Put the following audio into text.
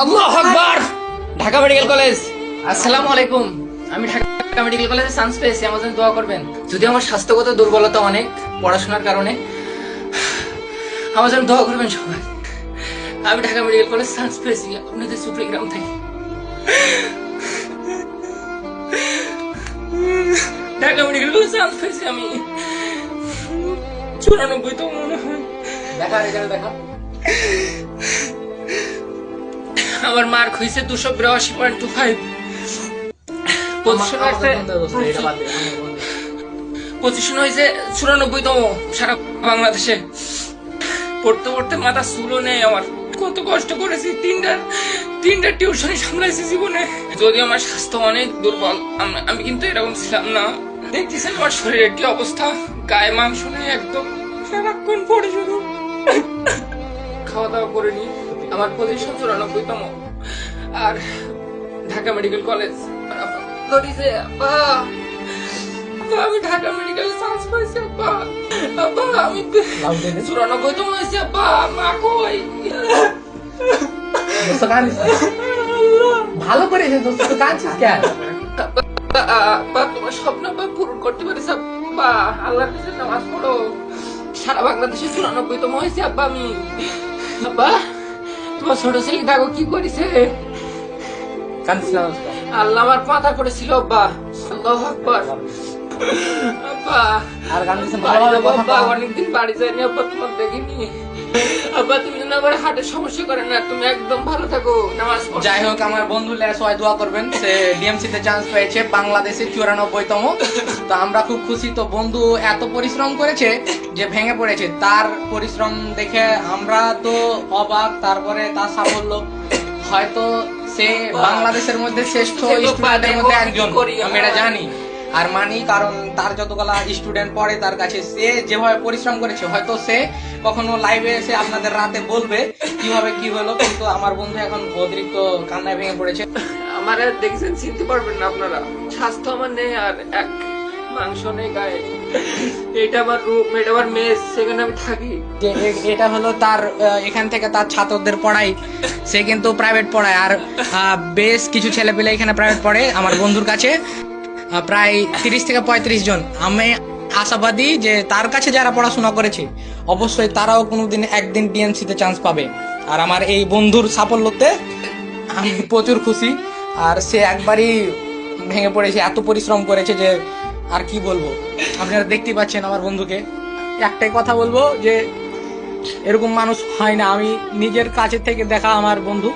আল্লাহু আকবার। Dhaka medical college, আসসালামু আলাইকুম। আমি ঢাকা মেডিকেল কলেজে চান্স পেয়েছি, আমার জন্য দোয়া করবেন। যদি আমার স্বাস্থ্যগত দুর্বলতা অনেক পড়াশোনার কারণে, আমার জন্য দোয়া করবেন সবাই। আমি ঢাকা মেডিকেল কলেজ চান্স পেয়েছি আপনাদের সুপ্রিগ্রাম থেকে। ঢাকা মেডিকেল কলেজ চান্স পেয়েছি আমি 94তম মনে হয়। দেখা এখানে দেখা। আমার মার্ক হয়েছে 282.25। পজিশন হয়েছে 94তম সারা বাংলাদেশে। পড়তে পড়তে মাথা চুলও নেই আমার। কত কষ্ট করেছি, তিনটা টিউশনই সামলাইছি জীবনে। যদিও আমার স্বাস্থ্য অনেক দুর্বল, আমি কিন্তু এরকম ছিলাম না। দেখতেছেন আমার শরীরের কি অবস্থা, গায়ে মাংস নেই একদম, সারাক্ষণ পড়ে শুধু। খাওয়া দাওয়া করিনি। আমার পজিশন 94তম। আর ঢাকা মেডিকেল কলেজ আমি ঢাকা মেডিকেল চান্স পাইছি আব্বা। আব্বা আমি 94তম হয়েছি আব্বা। মা কই? ভালো করেছে দোস্ত, তো কাঁদছিস কেন? আব্বা তোমার স্বপ্ন আব্বা পূরণ করতে পারিস আব্বা। আল্লাহর কাছে নামাজ পড়ো। সারা বাংলাদেশে 94তম হয়েছি আব্বা আমি। আব্বা তোমার ছোট ছেলে দেখো কি করেছে। কাঁদছিস না দোস্ত? আল্লাহ আমার মাথা করেছিল আব্বা। আল্লাহু আকবার। আব্বা আর কাঁদছিস না? বাড়ি ভালোভাবে যাবো কথা আব্বা, বল। অনেকদিন বাড়ি যাইনি আব্বা, তোমার দেখিনি। আব্বা তুমি যেন আবার হার্টের সমস্যা করে না, তুমি একদম ভালো থাকো, নামাজ পড়ো। যাই হোক, আমার বন্ধু সবাই দোয়া করবেন, সে ডিএমসি তে চান্স পেয়েছে, বাংলাদেশে 94তম। তো আমরা খুব খুশি। তো বন্ধু এত পরিশ্রম করেছে যে ভেঙে পড়েছে, তার পরিশ্রম দেখে আমরা তো অবাক। তারপরে তার সাফল্য, হয়তো সে বাংলাদেশের মধ্যে শ্রেষ্ঠ স্টুডেন্টের মধ্যে একজন, আমি এটা জানি আর মানি। কারণ তার যতগুলা স্টুডেন্ট পড়ে তার কাছে, সে যেভাবে পরিশ্রম করেছে, হয়তো সে কখনো লাইভে এসে আপনাদের রাতে বলবে কিভাবে কি হলো। কিন্তু আমার বন্ধু এখন অতিরিক্ত কান্নায় ভেঙে পড়েছে। আমার আর দেখছেন, চিনতে পারবেন না আপনারা। স্বাস্থ্য আমার নেই, আর এক মাংস নেই গায়ে। এটা আমার রুম, এটা আমার মেস, সেখানে আমি থাকি। যে এটা হলো তার এখান থেকে তার ছাত্রদের পড়াই। সে কিন্তু প্রাইভেট পড়ায়, আর বেশ কিছু ছেলে পেলে এখানে প্রাইভেট পড়ে আমার বন্ধুর কাছে, প্রায় 30 থেকে 35 জন। আমি আশাবাদী যে তার কাছে যারা পড়াশোনা করেছে অবশ্যই তারাও কোনোদিন একদিন ডিএমসি তে চান্স পাবে। আর আমার এই বন্ধুর সাফল্যতে আমি প্রচুর খুশি। আর সে একবারই ভেঙে পড়েছে, এত পরিশ্রম করেছে যে আর কি বলবো। আপনারা দেখতেই পাচ্ছেন আমার বন্ধুকে। একটাই কথা বলবো যে এরকম মানুষ হয় না। আমি নিজের কাছে থেকে দেখা আমার বন্ধু।